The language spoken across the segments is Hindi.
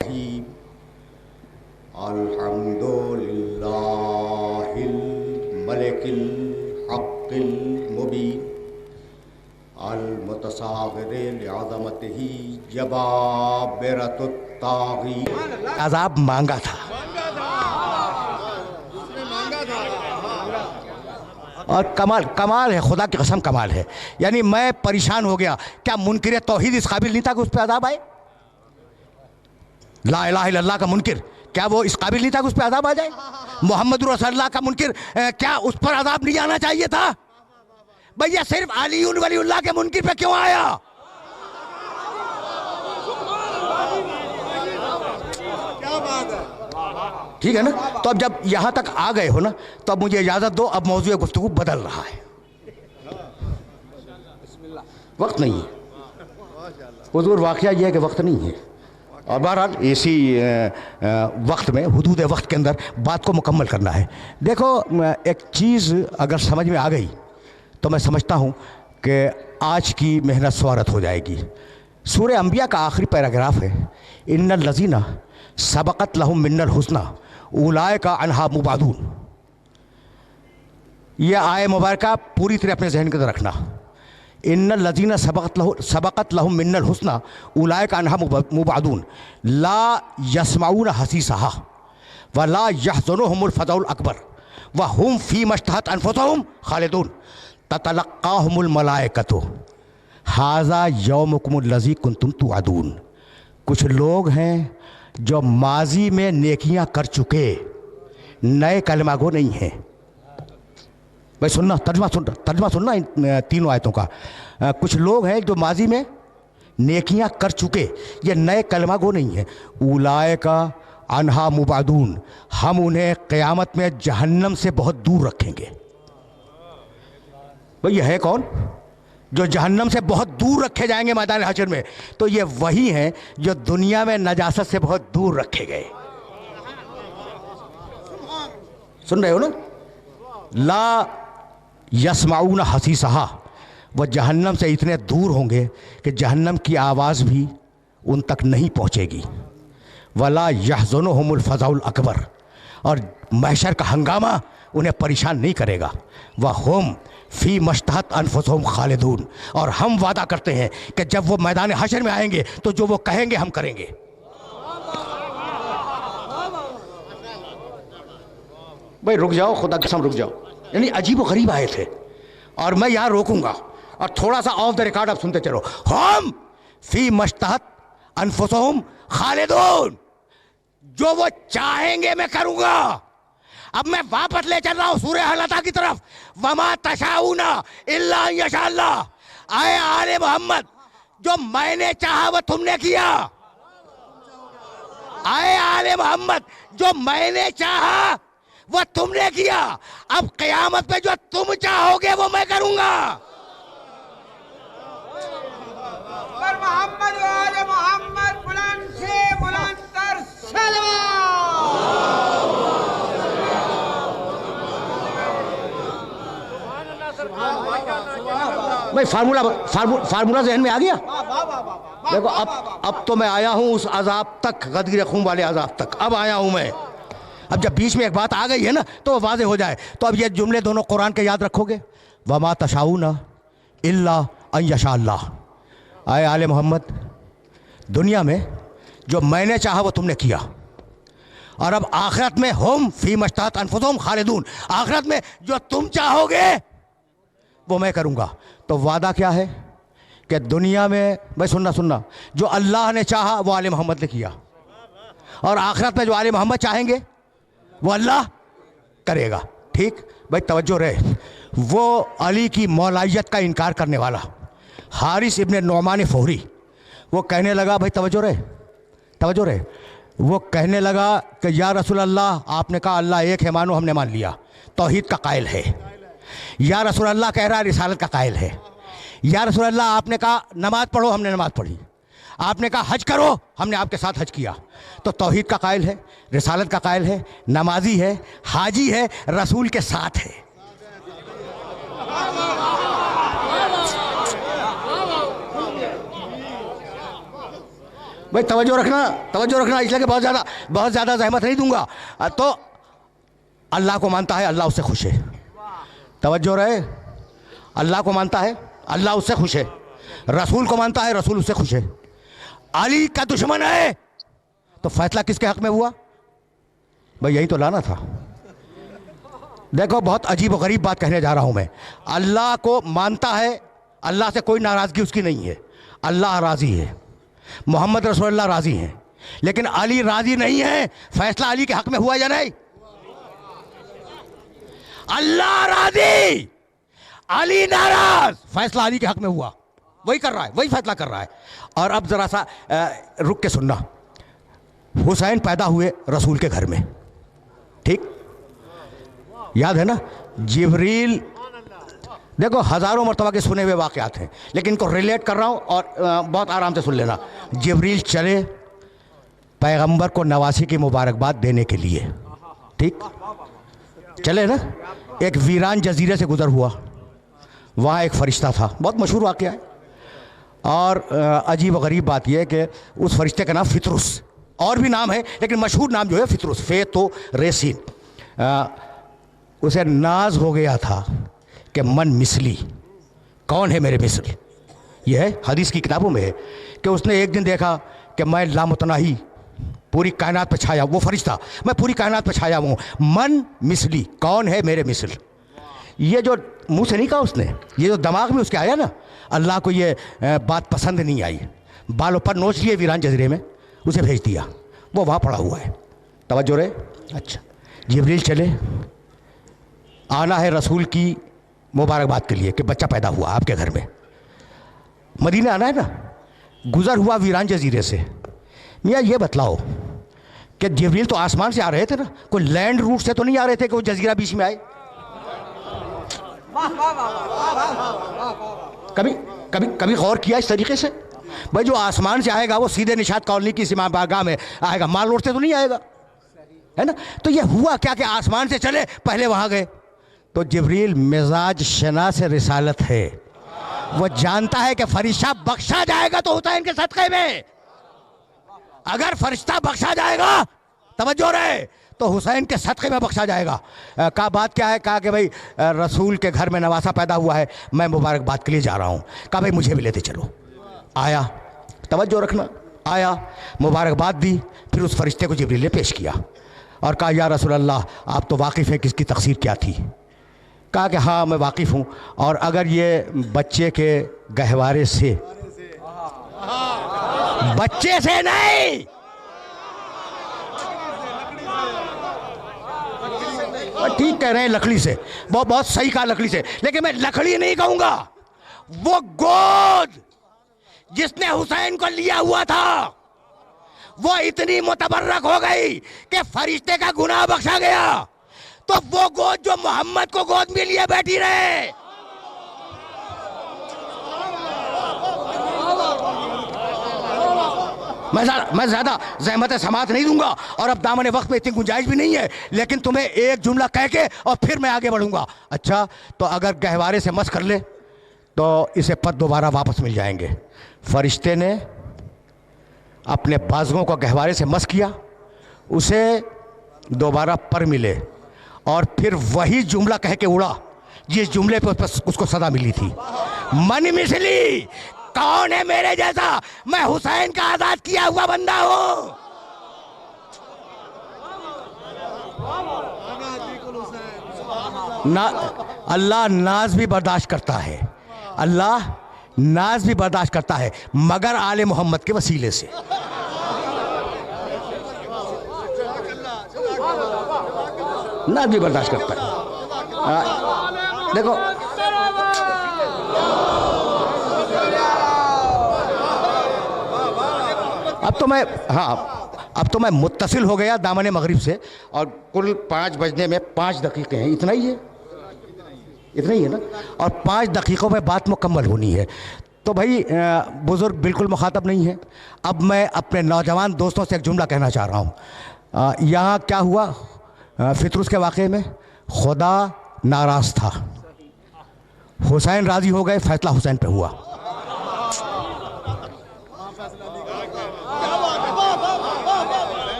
अल्हम्दुलिल्लाहिल मलिकिल हक़्क़िल मुबीन अल मुतसाग़िरि लिअज़मतिही जबाबिरतुत ताग़ी। अज़ाब मांगा था और कमाल है, खुदा की कसम कमाल है। यानी मैं परेशान हो गया, क्या मुनकिर तौहीद इस काबिल नहीं था कि उस पर अज़ाब आए? ला इलाहा इल्लल्लाह का मुनकिर, क्या वो इस काबिल नहीं था कि उस पर अज़ाब आ जाए? मोहम्मद रसूलुल्लाह का मुनकिर, क्या उस पर अज़ाब नहीं आना चाहिए था? भैया सिर्फ अली वलीउल्लाह के मुनकिर पे क्यों आया? क्या बात है, ठीक है ना? तो अब जब यहां तक आ गए हो ना, तो अब मुझे इजाजत दो, अब मौजूद गुफ्तगू बदल रहा है, वक्त नहीं है हुजूर। वाकया यह है कि वक्त नहीं है, और बहरहाल इसी वक्त में, हुदूद वक्त के अंदर बात को मुकम्मल करना है। देखो, एक चीज़ अगर समझ में आ गई तो मैं समझता हूँ कि आज की मेहनत स्वारत हो जाएगी। सूरह अंबिया का आखिरी पैराग्राफ है, इन्नल लज़ीना सबक़त लहुम मिन्नल हुस्ना उलाइका अन्हा मुबादून। यह आय मुबारका पूरी तरह अपने जहन के अंदर रखना। इन्नल लज़ीना सबक़त लहुम मिन्नल हुस्ना उलाइका अन्हा मुबादून ला यस्माऊन हसीसहा व ला यहज़ुनुहुमुल फ़ज़उल अकबर व हुम फ़ी मश्तहत अनफुसुहुम खालिदून ततलक़्क़ाहुमुल मलाइकतु हाज़ा यौमुकुमुल लज़ी कुंतुम तुअदून। कुछ लोग हैं जो माजी में नेकियां कर चुके, नए कलमा गो नहीं हैं। भाई सुनना, तर्जमा सुनना इन तीनों आयतों का। कुछ लोग हैं जो माजी में नेकियां कर चुके, ये नए कलमा गो नहीं है। उलाइका अन्हा मुबादून, हम उन्हें क़यामत में जहन्नम से बहुत दूर रखेंगे। भाई ये है कौन जो जहन्नम से बहुत दूर रखे जाएंगे मैदान हशर में? तो ये वही हैं जो दुनिया में नजासत से बहुत दूर रखे गए। सुन रहे हो ना? ला यस्माऊन हसीसहा, वह जहन्नम से इतने दूर होंगे कि जहन्नम की आवाज़ भी उन तक नहीं पहुँचेगी। वला यहज़ुनुहुमुल फ़ज़उल अकबर, और महशर का हंगामा उन्हें परेशान नहीं करेगा। वह हुम फ़ी मश्तहत अनफुसुहुम खालिदून, और हम वादा करते हैं कि जब वो मैदान हशर में आएंगे तो जो वो कहेंगे हम करेंगे। भाई रुक जाओ, खुदा कसम रुक जाओ। यानी अजीब व गरीब आए थे, और मैं यहाँ रोकूंगा और थोड़ा सा ऑफ द रिकॉर्ड आप सुनते चलो। हम फ़ी मश्तहत अनफुसुहुम खालिदून, जो वो चाहेंगे मैं करूंगा। अब मैं वापस ले चल रहा हूं सूरह हलता की तरफ। वमा तशाऊना इल्ला यशाअल्लाह। आए आले मोहम्मद, जो मैंने चाहा वो तुमने किया। आए आले मोहम्मद, जो मैंने चाहा वो तुमने किया। अब क़यामत पे जो तुम चाहोगे वो मैं करूंगा। मोहम्मद आले मोहम्मद बुलंद से बुलंदतर सलावत। भाई फार्मूला जहन में आ गया। देखो अब तो मैं आया हूं उस अजाब तक, गदगिर खून वाले अजाब तक अब आया हूं मैं। अब जब बीच में एक बात आ गई है ना तो वाज़े हो जाए। तो अब ये जुमले दोनों कुरान के याद रखोगे। वमा तशाऊना इल्ला अन यशाअल्लाह। आए आले मोहम्मद, दुनिया में जो मैंने चाहा वो तुमने किया, और अब आखिरत में हुम फ़ी मश्तहत अनफुसुहुम खालिदून, आखिरत में जो तुम चाहोगे वो मैं करूँगा। तो वादा क्या है कि दुनिया में, भाई सुनना, जो अल्लाह ने चाहा वो आले मोहम्मद ने किया, और आखिरत में जो आले मोहम्मद चाहेंगे वो अल्लाह करेगा। ठीक भाई, तवज्जो रहे। वो अली की मौलाइयत का इनकार करने वाला हारिस इब्ने नौमान फ़ोहरी, वो कहने लगा, भाई तवज्जो रहे, वो कहने लगा कि या रसूल अल्लाह, आपने कहा अल्लाह एक है, मानो हमने मान लिया, तौहीद का कायल है। या रसूल अल्लाह कह रहा है रिसालत का कायल है। या रसूल अल्लाह, आपने कहा नमाज पढ़ो, हमने नमाज पढ़ी। आपने कहा हज करो, हमने आपके साथ हज किया। तो तौहीद का कायल है, रिसालत का कायल है, नमाजी है, हाजी है, रसूल के साथ है। भाई तवज्जो रखना इसलिए कि बहुत ज़्यादा जहमत नहीं दूंगा। तो अल्लाह को मानता है, अल्लाह उससे खुश है। तवज्जो रहे, अल्लाह को मानता है, अल्लाह उससे खुश है। रसूल को मानता है, रसूल उससे खुश है। अली का दुश्मन है तो फैसला किसके हक में हुआ? भाई यही तो लाना था। देखो बहुत अजीब और गरीब बात कहने जा रहा हूं मैं। अल्लाह को मानता है, अल्लाह से कोई नाराज़गी उसकी नहीं है, अल्लाह राज़ी है, मोहम्मद रसूलुल्लाह राज़ी हैं, लेकिन अली राज़ी नहीं है। फैसला अली के हक में हुआ या नहीं? अल्लाह राज़ी, अली नाराज, फैसला अली के हक में हुआ। वही कर रहा है, वही फैसला कर रहा है। और अब ज़रा सा रुक के सुनना। हुसैन पैदा हुए रसूल के घर में, ठीक याद है ना? जिब्रील, देखो हज़ारों मरतबा के सुने हुए वाक़यात हैं, लेकिन इनको रिलेट कर रहा हूँ और बहुत आराम से सुन लेना। जिब्रील चले पैगंबर को नवासी की मुबारकबाद देने के लिए, ठीक चले ना। एक वीरान जजीरे से गुज़र हुआ, वहाँ एक फ़रिश्ता था, बहुत मशहूर वाक़या है। और अजीब व गरीब बात यह है कि उस फरिश्ते का नाम फितरुस, और भी नाम है लेकिन मशहूर नाम जो है फितरुस, फे तो रेसिन। उसे नाज हो गया था कि मन मिसली, कौन है मेरे मिसल। यह है हदीस की किताबों में है कि उसने एक दिन देखा कि मैं लामुतनाही पूरी कायनात पे छाया, वो फरिश्ता, मैं पूरी कायनात पे छाया हूँ, मन मिसली, कौन है मेरे मिसल। ये जो मुंह से नहीं कहा उसने, ये जो दिमाग में उसके आया ना, अल्लाह को ये बात पसंद नहीं आई। बालों पर नोच लिए वीरान जजीरे में, उसे भेज दिया, वो वहाँ पड़ा हुआ है। तवज्जो रहे। अच्छा, जिब्रील चले, आना है रसूल की मुबारकबाद के लिए कि बच्चा पैदा हुआ आपके घर में, मदीना आना है ना। गुज़र हुआ वीरान जजीरे से। मियाँ ये बतलाओ कि जिब्रील तो आसमान से आ रहे थे ना, कोई लैंड रूट से तो नहीं आ रहे थे कि वो जजीरा बीच में आए? कभी कभी कभी गौर किया इस तरीके से? भाई जो आसमान से आएगा वो सीधे निशात कॉलोनी की सीमा बारगाह में आएगा, माल रोड से तो नहीं आएगा, है ना। तो ये हुआ क्या कि आसमान से चले, पहले वहाँ गए। तो जिब्रील मिजाज शनास रिसालत है, वो जानता है कि फरिश्ता बख्शा जाएगा तो हुसैन के सदक़े में। अगर फरिश्ता बख्शा जाएगा, तवज्जो रहे, तो हुसैन के सदक़े में बख्शा जाएगा। का बात क्या है? कहा कि भाई रसूल के घर में नवासा पैदा हुआ है, मैं मुबारकबाद के लिए जा रहा हूँ। कहा भाई मुझे भी लेते चलो। आया, तवज्जो रखना, आया, मुबारकबाद दी, फिर उस फरिश्ते को जिब्रील ने पेश किया और कहा या रसूल अल्लाह, आप तो वाकिफ़ हैं कि इसकी तक़सीर क्या थी। कहा कि हाँ मैं वाकिफ़ हूँ, और अगर ये बच्चे के गहवारे से, बच्चे से नहीं, ठीक कह रहे हैं, लकड़ी से, वो बहुत सही कहा, लकड़ी से, लेकिन मैं लकड़ी नहीं कहूँगा, वो गोद जिसने हुसैन को लिया हुआ था वो इतनी मुतबर्रक हो गई कि फरिश्ते का गुनाह बख्शा गया। तो वो गोद जो मोहम्मद को गोद में लिए बैठी रहे, मैं ज्यादा ज़हमत समात नहीं दूंगा और अब दामन वक्त में इतनी गुंजाइश भी नहीं है, लेकिन तुम्हें एक जुमला कह के और फिर मैं आगे बढ़ूंगा। अच्छा, तो अगर गहवारे से मस कर ले तो इसे पद दोबारा वापस मिल जाएंगे। फरिश्ते ने अपने बाजुओं को गहवारे से मस किया, उसे दोबारा पर मिले और फिर वही जुमला कह के उड़ा जिस जुमले पे उसको सदा मिली थी। मन मिसली, कौन है मेरे जैसा, मैं हुसैन का आजाद किया हुआ बंदा हूं। ना अल्लाह नाज भी बर्दाश्त करता है, अल्लाह नाज भी बर्दाश्त करता है, मगर आले मोहम्मद के वसीले से। नाज भी बर्दाश्त करता है। देखो अब तो मैं मुत्तसिल हो गया दामन मगरिब से, और कुल 5 बजने में 5 दकीक़े हैं, इतना ही है ना, और 5 दकीक़ों में बात मुकम्मल होनी है। तो भाई बुज़ुर्ग बिल्कुल मुखातब नहीं है। अब मैं अपने नौजवान दोस्तों से एक जुमला कहना चाह रहा हूँ। यहाँ क्या हुआ फितरुस के वाक़े में? खुदा नाराज़ था, हुसैन राज़ी हो गए, फैसला हुसैन पे हुआ।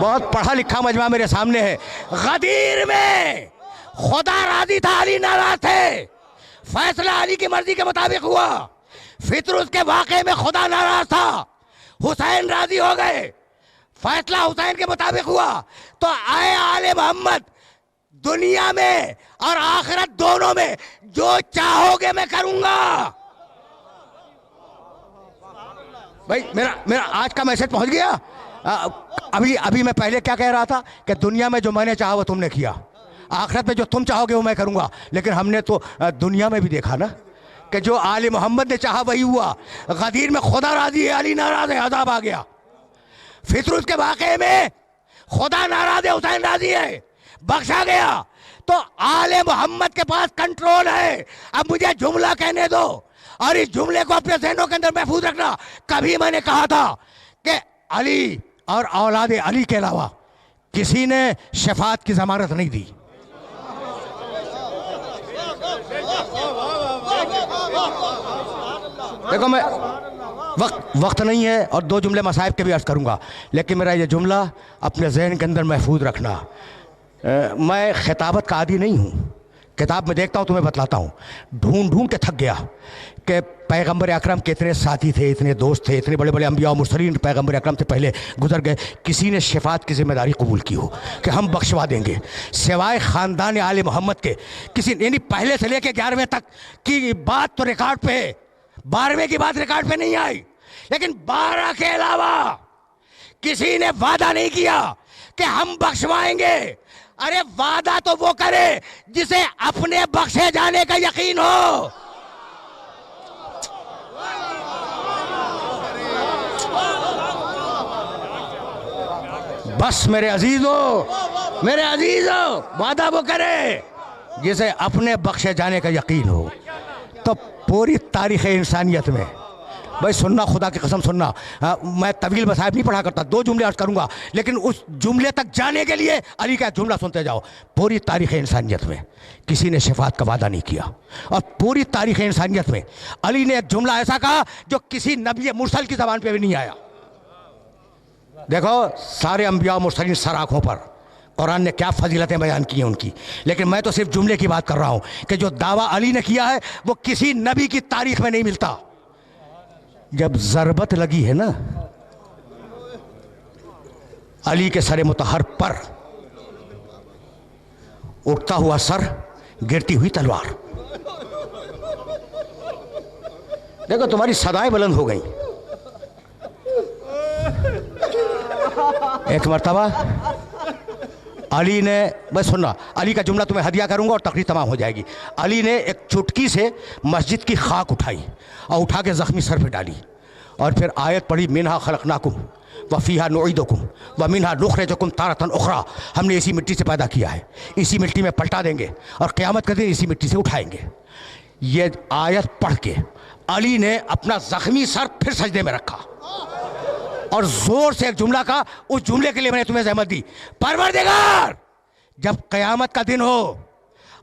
बहुत पढ़ा लिखा मजमा मेरे सामने है। गदीर में खुदा राजी था, अली नाराज थे। फैसला अली की मर्जी के मुताबिक हुआ। फितरुस के वाक़े में खुदा नाराज था, हुसैन राजी हो गए, फैसला हुसैन के मुताबिक हुआ। तो आए आले मोहम्मद, दुनिया में और आखिरत दोनों में जो चाहोगे मैं करूंगा। भाई मेरा आज का मैसेज पहुंच गया। अभी मैं पहले क्या कह रहा था कि दुनिया में जो मैंने चाहा वो तुमने किया, आखिरत में जो तुम चाहोगे वो मैं करूंगा। लेकिन हमने तो दुनिया में भी देखा ना कि जो आले मोहम्मद ने चाहा वही हुआ। गदीर में खुदा राजी है, अली नाराज है, अजाब आ गया। फितरुस के वाक़े में खुदा नाराज है, हुसैन राजी है, बख्शा गया। तो आले मोहम्मद के पास कंट्रोल है। अब मुझे जुमला कहने दो और इस जुमले को अपने ज़हनों के अंदर महफूज रखना। कभी मैंने कहा था कि अली और औलादे अली के अलावा किसी ने शफाअत की जमानत नहीं दी। देखो मैं वक्त नहीं है और दो जुमले मसाइब के भी अर्ज करूंगा, लेकिन मेरा ये जुमला अपने जहन के अंदर महफूज रखना। मैं खिताबत का आदी नहीं हूँ। किताब में देखता हूँ, तुम्हें बतलाता हूँ। ढूंढ ढूंढ के थक गया कि पैगंबर अकरम के इतने साथी थे, इतने दोस्त थे, इतने बड़े बड़े अंबिया और मुरसलीन पैगंबर अकरम से पहले गुजर गए, किसी ने शफाअत की जिम्मेदारी कबूल की हो कि हम बख्शवा देंगे, सिवाय ख़ानदान आले मोहम्मद के किसी। यानी पहले से लेकर 11वें तक की बात तो रिकॉर्ड पे है, 12वें की बात रिकॉर्ड पे नहीं आई, लेकिन 12 के अलावा किसी ने वादा नहीं किया कि हम बख्शवाएंगे। अरे वादा तो वो करे जिसे अपने बख्शे जाने का यकीन हो। बस मेरे अजीजों, वादा वो करे जिसे अपने बख्शे जाने का यकीन हो। तो पूरी तारीख़ इंसानियत में, भाई सुनना, खुदा की कसम सुनना, मैं तवील मसाइब नहीं पढ़ा करता, 2 जुमले अर्ज करूंगा, लेकिन उस जुमले तक जाने के लिए अली का जुमला सुनते जाओ। पूरी तारीख़ इंसानियत में किसी ने शफाअत का वादा नहीं किया, और पूरी तारीख़ इंसानियत में अली ने एक जुमला ऐसा कहा जो किसी नबी मुरसल की ज़बान पे भी नहीं आया। देखो सारे अंबिया मुरसलीन सर आँखों पर, कुरान ने क्या फजीलतें बयान की हैं उनकी, लेकिन मैं तो सिर्फ जुमले की बात कर रहा हूँ कि जो दावा अली ने किया है वो किसी नबी की तारीख में नहीं मिलता। जब ज़रबत लगी है ना अली के सर मुतहर पर, उठता हुआ सर, गिरती हुई तलवार। देखो तुम्हारी सदाएं बुलंद हो गई। एक मर्तबा अली ने, बस सुनना, अली का जुमला तुम्हें हदिया करूंगा और तकरीर तमाम हो जाएगी। अली ने एक चुटकी से मस्जिद की खाक उठाई और उठा के ज़ख्मी सर पे डाली, और फिर आयत पढ़ी, मिनहा खलकनाकुम व फीहा नुईदुकुम व मिनहा नुखरिजुकुम तारतन उखरा। हमने इसी मिट्टी से पैदा किया है, इसी मिट्टी में पलटा देंगे और क़यामत के दिन इसी मिट्टी से उठाएंगे। ये आयत पढ़ के अली ने अपना ज़ख्मी सर फिर सजदे में रखा और जोर से एक जुमला कहा। उस जुमले के लिए मैंने तुम्हें ज़हमत दी। परवरदिगार, जब क़यामत का दिन हो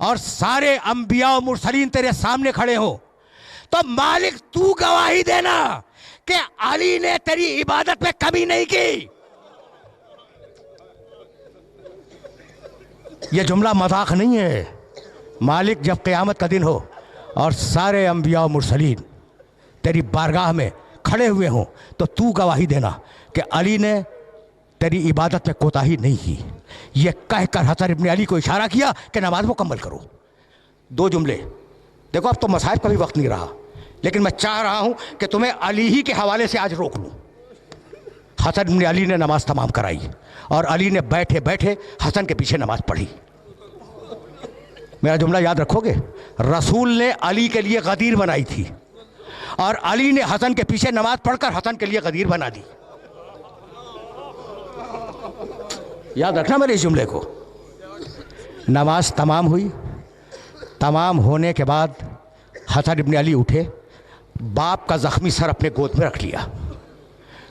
और सारे अंबिया और मुरसलीन तेरे सामने खड़े हो, तो मालिक तू गवाही देना कि अली ने तेरी इबादत में कमी नहीं की। यह जुमला मजाक नहीं है। मालिक, जब क़यामत का दिन हो और सारे अंबिया और मुरसलीन तेरी बारगाह में खड़े हुए हों, तो तू गवाही देना कि अली ने तेरी इबादत में कोताही नहीं की। यह कहकर हसन इब्न अली को इशारा किया कि नमाज मुकम्मल करो। 2 जुमले। देखो अब तो मसाइब का भी वक्त नहीं रहा, लेकिन मैं चाह रहा हूं कि तुम्हें अली ही के हवाले से आज रोक लूं। हसन इब्न अली ने नमाज तमाम कराई और अली ने बैठे बैठे हसन के पीछे नमाज पढ़ी। मेरा जुमला याद रखोगे? रसूल ने अली के लिए गदीर बनाई थी और अली ने हसन के पीछे नमाज पढ़कर हसन के लिए गदीर बना दी। याद रखना मेरे इस जुमले को। नमाज तमाम हुई। तमाम होने के बाद हसन इब्न अली उठे, बाप का ज़ख्मी सर अपने गोद में रख लिया।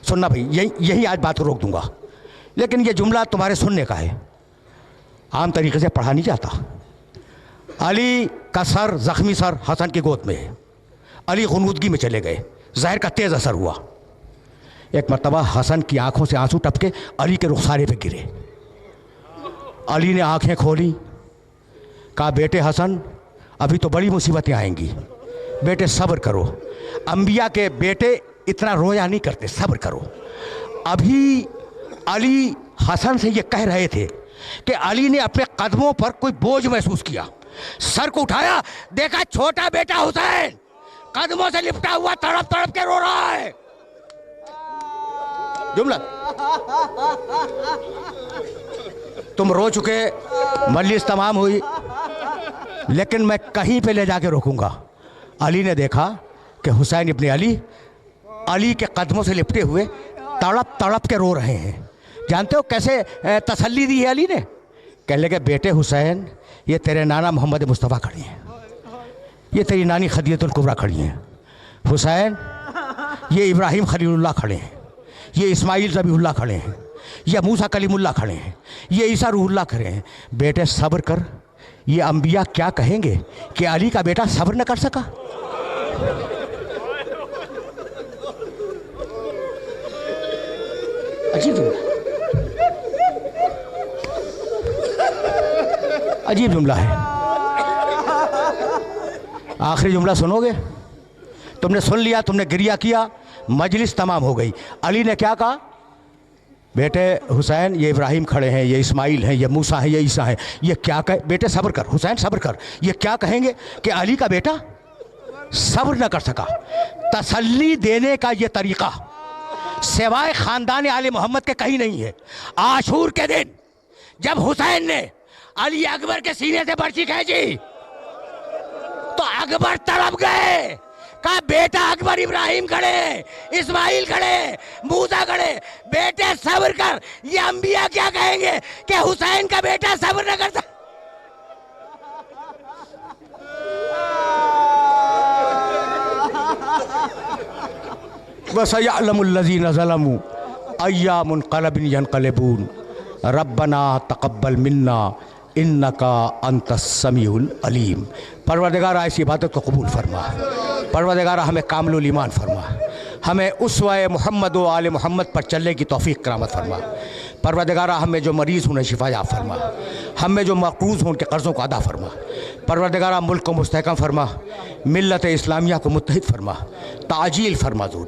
सुनना भाई, यही आज बात को रोक दूंगा, लेकिन यह जुमला तुम्हारे सुनने का है, आम तरीके से पढ़ा नहीं जाता। अली का सर, ज़ख्मी सर हसन की गोद में है। अली गुनूदगी में चले गए, ज़हर का तेज़ असर हुआ। एक मर्तबा हसन की आंखों से आंसू टपके अली के रुखसारे पे गिरे। अली ने आंखें खोली, कहा बेटे हसन अभी तो बड़ी मुसीबतें आएंगी, बेटे सब्र करो। अंबिया के बेटे इतना रोया नहीं करते, सब्र करो। अभी अली हसन से ये कह रहे थे कि अली ने अपने कदमों पर कोई बोझ महसूस किया, सर को उठाया, देखा छोटा बेटा हुसैन कदमों से लिपटा हुआ तड़प तड़प के रो रहा है। जुमला तुम रो चुके, मजलिस तमाम हुई, लेकिन मैं कहीं पे ले जाके रोकूंगा। अली ने देखा कि हुसैन इब्ने अली के कदमों से लिपटे हुए तड़प तड़प के रो रहे हैं। जानते हो कैसे तसल्ली दी है अली ने? कहने लगे बेटे हुसैन, ये तेरे नाना मोहम्मद मुस्तफ़ा खड़ी हैं, ये तेरी नानी खदीजतुल कुबरा खड़ी हैं। हुसैन, ये इब्राहिम खलीलुल्लाह खड़े हैं, ये इस्माइल ज़बीहुल्लाह खड़े हैं, ये मूसा कलीमुल्लाह खड़े हैं, ये ईसा रूहुल्लाह खड़े हैं। बेटे सब्र कर, ये अंबिया क्या कहेंगे कि अली का बेटा सब्र न कर सका। अजीब जुमला है। आखिरी जुमला सुनोगे? तुमने सुन लिया, तुमने गिरिया किया, मजलिस तमाम हो गई। अली ने क्या कहा? बेटे हुसैन, ये इब्राहिम खड़े हैं, ये इस्माइल हैं, ये मूसा है, ये ईसा है, ये क्या कहे? बेटे सब्र कर हुसैन, सब्र कर। ये क्या कहेंगे कि अली का बेटा सब्र न कर सका। तसल्ली देने का ये तरीका सिवाय ख़ानदान आले मोहम्मद के कहीं नहीं है। आशूर के दिन जब हुसैन ने अली अकबर के सीने से बर्छी खींची तो अकबर तड़प गए। कहा बेटा अकबर, इब्राहिम खड़े, इस्माइल खड़े, मूसा खड़े, बेटे सब्र कर। ये अंबिया क्या कहेंगे कि हुसैन का बेटा सब्र न करता। वसयअलमुल्लज़ीना ज़लमू अय्या मुनक़लबिन यनक़लिबून रब्बना तक़ब्बल मिन्ना इन्नका अंतस समीउल अलीम। परवरदिगारा इस इबादत को कबूल फरमा, परवरदिगारा हमें कामिलुल ईमान फरमा, हमें उसवाए मोहम्मद व आले मोहम्मद पर चलने की तौफीक करामत फरमा। परवरदिगारा हमें जो मरीज़ उन्हें शिफाया फरमा, हमें जो मक़रूज़ हों उनके कर्ज़ों को अदा फरमा। परवरदिगारा मुल्क को मुस्तहकम फरमा, मिल्लत इस्लामिया को मुत्तहिद फरमा, ताजील फरमा ज़ूर।